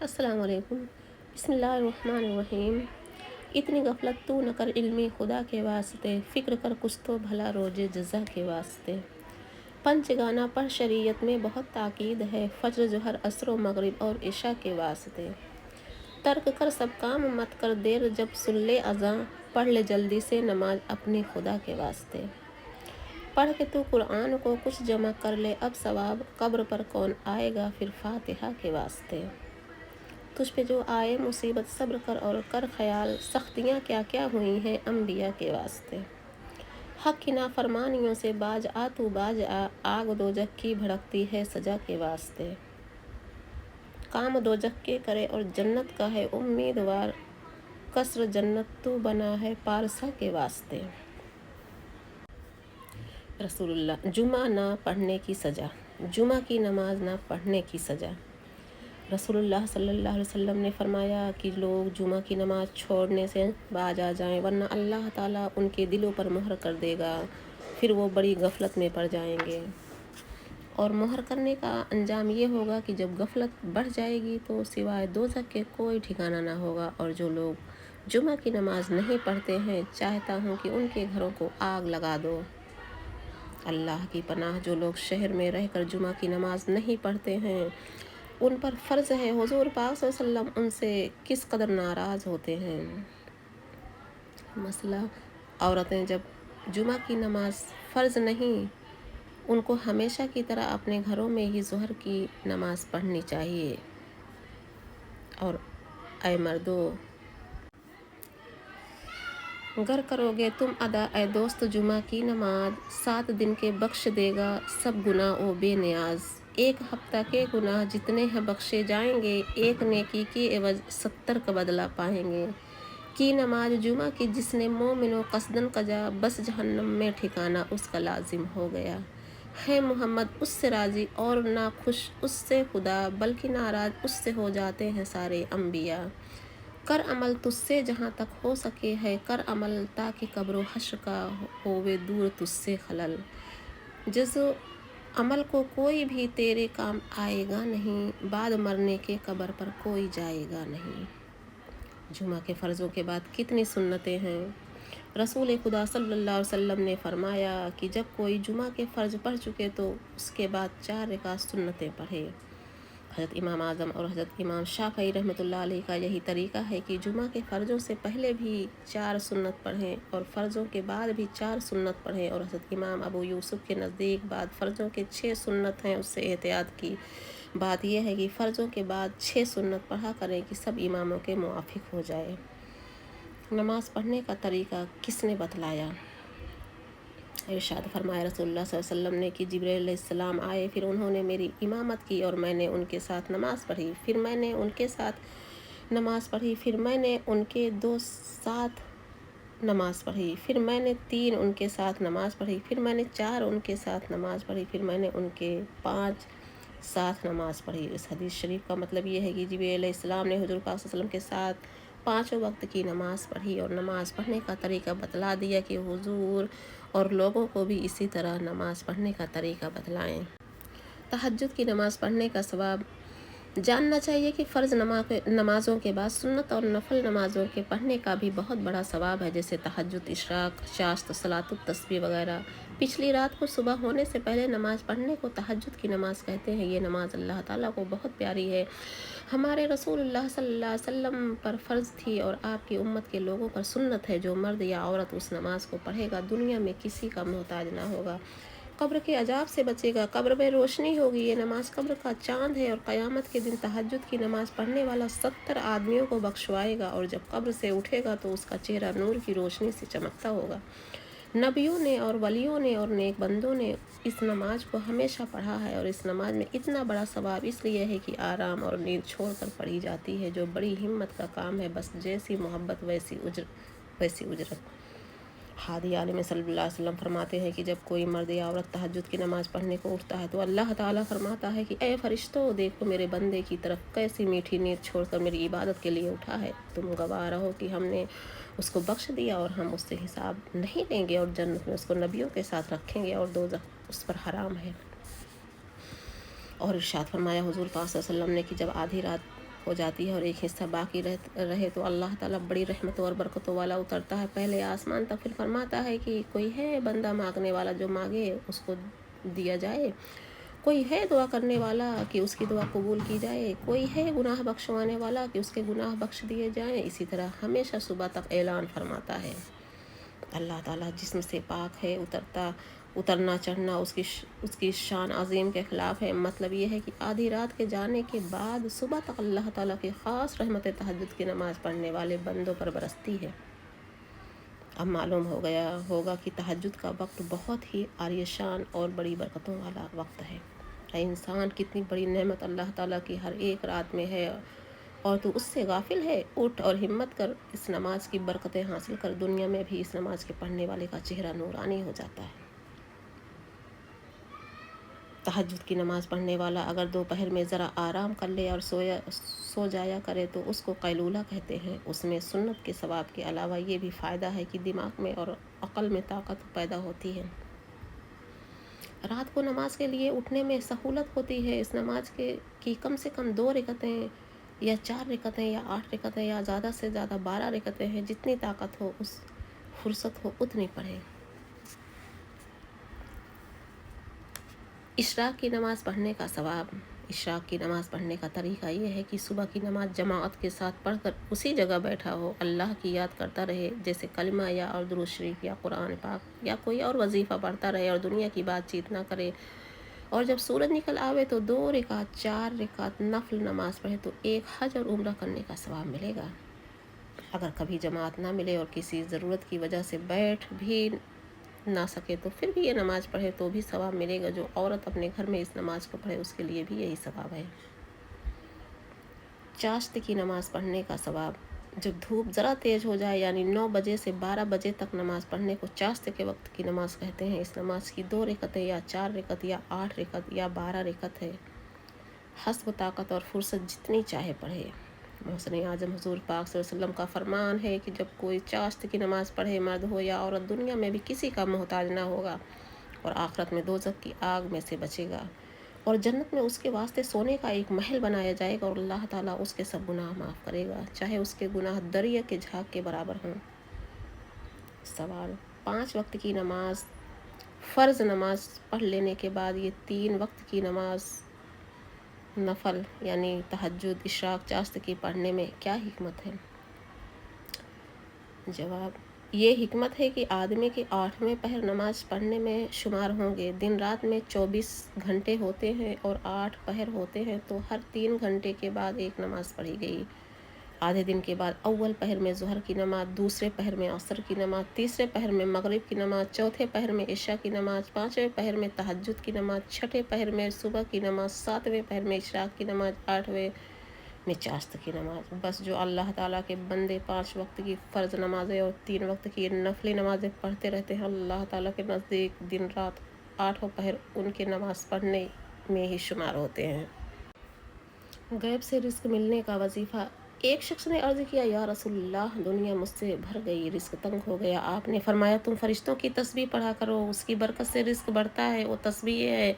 السلام علیکم۔ بسم اللہ الرحمن الرحیم۔ اتنی غفلت تو نہ کر علمی خدا کے واسطے، فکر کر کچھ تو بھلا روز جزا کے واسطے۔ پنچ گانا پڑھ شریعت میں بہت تاکید ہے، فجر ظہر عصر و مغرب اور عشاء کے واسطے۔ ترک کر سب کام مت کر دیر، جب سن لے اذاں پڑھ لے جلدی سے نماز اپنی خدا کے واسطے۔ پڑھ کے تو قرآن کو کچھ جمع کر لے، اب ثواب قبر پر کون آئے گا پھر فاتحہ کے واسطے۔ تجھ پہ جو آئے مصیبت صبر کر اور کر خیال، سختیاں کیا کیا ہوئی ہیں انبیاء کے واسطے۔ حق کی نافرمانیوں سے باز آ تو باز آ، آگ دوزخ کی بھڑکتی ہے سزا کے واسطے۔ کام دوزخ کے کرے اور جنت کا ہے امیدوار، قصر جنت تو بنا ہے پارسا کے واسطے۔ رسول اللہ جمعہ نہ پڑھنے کی سزا، جمعہ کی نماز نہ پڑھنے کی سزا۔ رسول اللہ صلی اللہ علیہ وسلم نے فرمایا کہ لوگ جمعہ کی نماز چھوڑنے سے باز آ جائیں، ورنہ اللہ تعالیٰ ان کے دلوں پر مہر کر دے گا، پھر وہ بڑی غفلت میں پڑ جائیں گے۔ اور مہر کرنے کا انجام یہ ہوگا کہ جب غفلت بڑھ جائے گی تو سوائے دوزخ کے کوئی ٹھکانہ نہ ہوگا۔ اور جو لوگ جمعہ کی نماز نہیں پڑھتے ہیں، چاہتا ہوں کہ ان کے گھروں کو آگ لگا دو۔ اللہ کی پناہ، جو لوگ شہر میں رہ کر جمعہ کی نماز نہیں پڑھتے ہیں، ان پر فرض ہے، حضور پاک صلی اللہ علیہ وسلم ان سے کس قدر ناراض ہوتے ہیں۔ مسئلہ عورتیں جب جمعہ کی نماز فرض نہیں، ان کو ہمیشہ کی طرح اپنے گھروں میں ہی ظہر کی نماز پڑھنی چاہیے۔ اور اے مردو، گر کرو گے تم ادا اے دوست جمعہ کی نماز، 7 دن کے بخش دے گا سب گناہ و بے نیاز۔ ایک ہفتہ کے گناہ جتنے ہیں بخشے جائیں گے، ایک نیکی کی عوض 70 کا بدلہ پائیں گے۔ کی نماز جمعہ کی جس نے مومنو قصدن قضا، بس جہنم میں ٹھکانہ اس کا لازم ہو گیا۔ ہے محمد اس سے راضی اور ناخوش اس سے خدا، بلکہ ناراض اس سے ہو جاتے ہیں سارے انبیاء۔ کر عمل تجھ سے جہاں تک ہو سکے ہے، کر عمل تاکہ قبر و حشر کا ہووے دور تجھ سے خلل۔ جز عمل کو کوئی بھی تیرے کام آئے گا نہیں، بعد مرنے کے قبر پر کوئی جائے گا نہیں۔ جمعہ کے فرضوں کے بعد کتنی سنتیں ہیں۔ رسول خدا صلی اللہ علیہ وسلم نے فرمایا کہ جب کوئی جمعہ کے فرض پڑھ چکے تو اس کے بعد 4 رکعت سنتیں پڑھے۔ حضرت امام اعظم اور حضرت امام شافعی رحمۃ اللہ علیہ کا یہی طریقہ ہے کہ جمعہ کے فرضوں سے پہلے بھی 4 سنت پڑھیں اور فرضوں کے بعد بھی 4 سنت پڑھیں، اور حضرت امام ابو یوسف کے نزدیک بعد فرضوں کے 6 سنت ہیں، اس سے احتیاط کی بات یہ ہے کہ فرضوں کے بعد 6 سنت پڑھا کریں کہ سب اماموں کے موافق ہو جائے۔ نماز پڑھنے کا طریقہ کس نے بتلایا؟ ارشاد فرمایا رسول اللہ صلی اللہ علیہ وسلم نے کہ جبرائیل علیہ السلام آئے، پھر انہوں نے میری امامت کی اور میں نے ان کے ساتھ نماز پڑھی، پھر میں نے ان کے ساتھ نماز پڑھی، پھر میں نے ان کے 2 ساتھ نماز پڑھی، پھر میں نے 3 ان کے ساتھ نماز پڑھی، پھر میں نے 4 ان کے ساتھ نماز پڑھی، پھر میں نے ان کے 5 ساتھ نماز پڑھی۔ اس حدیث شریف کا مطلب یہ ہے کہ جبرائیل علیہ السلام نے حضور پاک صلی اللہ علیہ وسلم کے ساتھ 5 وقت کی نماز پڑھی اور نماز پڑھنے کا طریقہ بتلا دیا کہ حضور اور لوگوں کو بھی اسی طرح نماز پڑھنے کا طریقہ بتلائیں۔ تہجد کی نماز پڑھنے کا ثواب جاننا چاہیے کہ فرض نمازوں کے بعد سنت اور نفل نمازوں کے پڑھنے کا بھی بہت بڑا ثواب ہے، جیسے تہجد، اشراق، چاشت، صلاۃ التسبیح وغیرہ۔ پچھلی رات کو صبح ہونے سے پہلے نماز پڑھنے کو تہجد کی نماز کہتے ہیں۔ یہ نماز اللہ تعالیٰ کو بہت پیاری ہے، ہمارے رسول اللہ صلی اللہ علیہ وسلم پر فرض تھی اور آپ کی امت کے لوگوں پر سنت ہے۔ جو مرد یا عورت اس نماز کو پڑھے گا دنیا میں کسی کا محتاج نہ ہوگا، قبر کے عذاب سے بچے گا، قبر میں روشنی ہوگی۔ یہ نماز قبر کا چاند ہے، اور قیامت کے دن تہجد کی نماز پڑھنے والا 70 آدمیوں کو بخشوائے گا، اور جب قبر سے اٹھے گا تو اس کا چہرہ نور کی روشنی سے چمکتا ہوگا۔ نبیوں نے اور ولیوں نے اور نیک بندوں نے اس نماز کو ہمیشہ پڑھا ہے، اور اس نماز میں اتنا بڑا ثواب اس لیے ہے کہ آرام اور نیند چھوڑ کر پڑھی جاتی ہے، جو بڑی ہمت کا کام ہے، بس جیسی محبت ویسی اجرت۔ ہادی عالم صلی اللہ علیہ وسلم فرماتے ہیں کہ جب کوئی مرد یا عورت تہجد کی نماز پڑھنے کو اٹھتا ہے تو اللہ تعالیٰ فرماتا ہے کہ اے فرشتوں، دیکھو میرے بندے کی طرف کیسی میٹھی نیند چھوڑ کر میری عبادت کے لیے اٹھا ہے، تم گواہ رہو کہ ہم نے اس کو بخش دیا اور ہم اس سے حساب نہیں لیں گے، اور جنت میں اس کو نبیوں کے ساتھ رکھیں گے، اور دوزخ اس پر حرام ہے۔ اور ارشاد فرمایا حضور پاک صلی اللہ علیہ وسلم نے کہ جب آدھی رات ہو جاتی ہے اور ایک حصہ باقی رہے تو اللہ تعالیٰ بڑی رحمتوں اور برکتوں والا اترتا ہے پہلے آسمان تک، پھر فرماتا ہے کہ کوئی ہے بندہ مانگنے والا جو مانگے اس کو دیا جائے، کوئی ہے دعا کرنے والا کہ اس کی دعا قبول کی جائے، کوئی ہے گناہ بخشوانے والا کہ اس کے گناہ بخش دیے جائیں۔ اسی طرح ہمیشہ صبح تک اعلان فرماتا ہے۔ اللہ تعالیٰ جسم سے پاک ہے، اترنا چڑھنا اس کی شان عظیم کے خلاف ہے۔ مطلب یہ ہے کہ آدھی رات کے جانے کے بعد صبح تک اللہ تعالیٰ کی خاص رحمت تہجد کی نماز پڑھنے والے بندوں پر برستی ہے۔ اب معلوم ہو گیا ہوگا کہ تہجد کا وقت بہت ہی عالی شان اور بڑی برکتوں والا وقت ہے۔ اے انسان، کتنی بڑی نعمت اللہ تعالیٰ کی ہر ایک رات میں ہے اور تو اس سے غافل ہے۔ اٹھ اور ہمت کر اس نماز کی برکتیں حاصل کر، دنیا میں بھی اس نماز کے پڑھنے والے کا چہرہ نورانی ہو جاتا ہے۔ تہجد کی نماز پڑھنے والا اگر دوپہر میں ذرا آرام کر لے اور سو جایا کرے تو اس کو قیلولہ کہتے ہیں۔ اس میں سنت کے ثواب کے علاوہ یہ بھی فائدہ ہے کہ دماغ میں اور عقل میں طاقت پیدا ہوتی ہے۔ رات کو نماز کے لیے اٹھنے میں سہولت ہوتی ہے۔ اس نماز کی کم سے کم 2 رکعتیں یا 4 رکعتیں یا 8 رکعتیں یا زیادہ سے زیادہ 12 رکعتیں ہیں، جتنی طاقت ہو، اس فرصت ہو اتنی پڑھیں۔ اشراق کی نماز پڑھنے کا ثواب۔ اشراق کی نماز پڑھنے کا طریقہ یہ ہے کہ صبح کی نماز جماعت کے ساتھ پڑھ کر اسی جگہ بیٹھا ہو، اللہ کی یاد کرتا رہے، جیسے کلمہ یا اور درود شریف یا قرآن پاک یا کوئی اور وظیفہ پڑھتا رہے اور دنیا کی بات چیت نہ کرے۔ اور جب سورج نکل آوے تو 2 رکعت 4 رکعت نفل نماز پڑھے تو ایک حج اور عمرہ کرنے کا ثواب ملے گا۔ اگر کبھی جماعت نہ ملے اور کسی ضرورت کی وجہ سے بیٹھ بھی نہ سکے تو پھر بھی یہ نماز پڑھے تو بھی ثواب ملے گا۔ جو عورت اپنے گھر میں اس نماز کو پڑھے اس کے لیے بھی یہی ثواب ہے۔ چاشت کی نماز پڑھنے کا ثواب۔ جب دھوپ ذرا تیز ہو جائے یعنی 9 بجے سے 12 بجے تک نماز پڑھنے کو چاشت کے وقت کی نماز کہتے ہیں۔ اس نماز کی 2 رکعتیں یا 4 رکعت یا 8 رکعت یا 12 رکعت ہے، حسب طاقت اور فرصت جتنی چاہے پڑھے۔ محسن اعظم حضور پاک صلی اللہ علیہ وسلم کا فرمان ہے کہ جب کوئی چاشت کی نماز پڑھے، مرد ہو یا عورت، دنیا میں بھی کسی کا محتاج نہ ہوگا اور آخرت میں دوزخ کی آگ میں سے بچے گا، اور جنت میں اس کے واسطے سونے کا ایک محل بنایا جائے گا اور اللہ تعالیٰ اس کے سب گناہ معاف کرے گا، چاہے اس کے گناہ دریا کے جھاگ کے برابر ہوں۔ سوال: 5 وقت کی نماز، فرض نماز پڑھ لینے کے بعد یہ 3 وقت کی نماز نفل یعنی تہجد، اشراق، چاشت کی پڑھنے میں کیا حکمت ہے؟ جواب: یہ حکمت ہے کہ آدمی کے 8ویں پہر نماز پڑھنے میں شمار ہوں گے۔ دن رات میں 24 گھنٹے ہوتے ہیں اور 8 پہر ہوتے ہیں، تو ہر 3 گھنٹے کے بعد ایک نماز پڑھی گئی۔ آدھے دن کے بعد اول پہر میں ظہر کی نماز، دوسرے پہر میں عصر کی نماز، تیسرے پہر میں مغرب کی نماز، چوتھے پہر میں عشاء کی نماز، 5ویں پہر میں تہجد کی نماز، چھٹے پہر میں صبح کی نماز، 7ویں پہر میں اشراق کی نماز، 8ویں میں چاشت کی نماز۔ بس جو اللہ تعالیٰ کے بندے 5 وقت کی فرض نمازیں اور 3 وقت کی نفلی نمازیں پڑھتے رہتے ہیں، اللہ تعالیٰ کے نزدیک دن رات 8 پہر ان کے نماز پڑھنے میں ہی شمار ہوتے ہیں۔ غیب سے رزق ملنے کا وظیفہ۔ ایک شخص نے عرض کیا، یا رسول اللہ، دنیا مجھ سے بھر گئی، رزق تنگ ہو گیا۔ آپ نے فرمایا، تم فرشتوں کی تسبیح پڑھا کرو، اس کی برکت سے رزق بڑھتا ہے۔ وہ تسبیح یہ ہے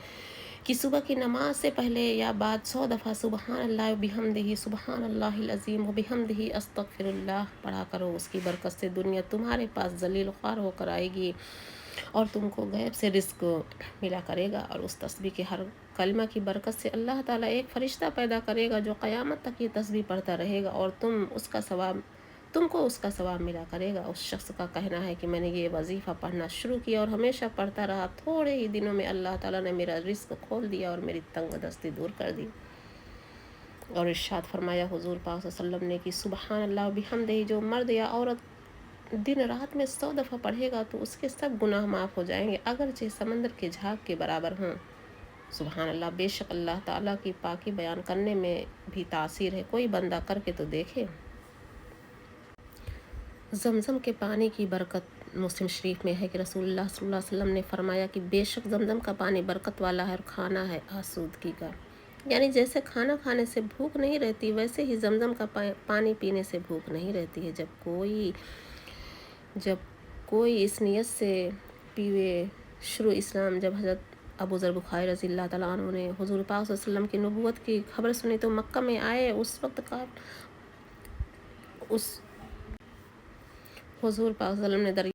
کہ صبح کی نماز سے پہلے یا بعد 100 دفعہ سبحان اللہ و بحمدہ، سبحان اللہ العظیم و بحمدہ، استغفر اللہ پڑھا کرو۔ اس کی برکت سے دنیا تمہارے پاس ذلیل و خوار ہو کر آئے گی اور تم کو غیب سے رزق ملا کرے گا، اور اس تسبیح کے ہر کلمہ کی برکت سے اللہ تعالیٰ ایک فرشتہ پیدا کرے گا جو قیامت تک یہ تسبیح پڑھتا رہے گا اور تم کو اس کا ثواب ملا کرے گا۔ اس شخص کا کہنا ہے کہ میں نے یہ وظیفہ پڑھنا شروع کیا اور ہمیشہ پڑھتا رہا، تھوڑے ہی دنوں میں اللہ تعالیٰ نے میرا رزق کھول دیا اور میری تنگ دستی دور کر دی۔ اور ارشاد فرمایا حضور پاک صلی اللہ علیہ وسلم نے کہ سبحان اللہ و بحمدہ جو مرد یا عورت دن رات میں 100 دفعہ پڑھے گا تو اس کے سب گناہ معاف ہو جائیں گے، اگرچہ سمندر کے جھاگ کے برابر ہوں۔ سبحان اللہ، بے شک اللہ تعالیٰ کی پاکی بیان کرنے میں بھی تاثیر ہے، کوئی بندہ کر کے تو دیکھے۔ زمزم کے پانی کی برکت۔ مسلم شریف میں ہے کہ رسول اللہ صلی اللہ علیہ وسلم نے فرمایا کہ بے شک زمزم کا پانی برکت والا ہے اور کھانا ہے آسودگی کا، یعنی جیسے کھانا کھانے سے بھوک نہیں رہتی ویسے ہی زمزم کا پانی پینے سے بھوک نہیں رہتی ہے۔ جب کوئی اس نیت سے پیوے، شروع اسلام جب حضرت ابو ذر بخاری رضی اللہ تعالیٰ عنہ نے حضور پاک صلی اللہ علیہ وسلم کی نبوت کی خبر سنی تو مکہ میں آئے۔ اس وقت کا اس حضور پاک صلی اللہ علیہ وسلم نے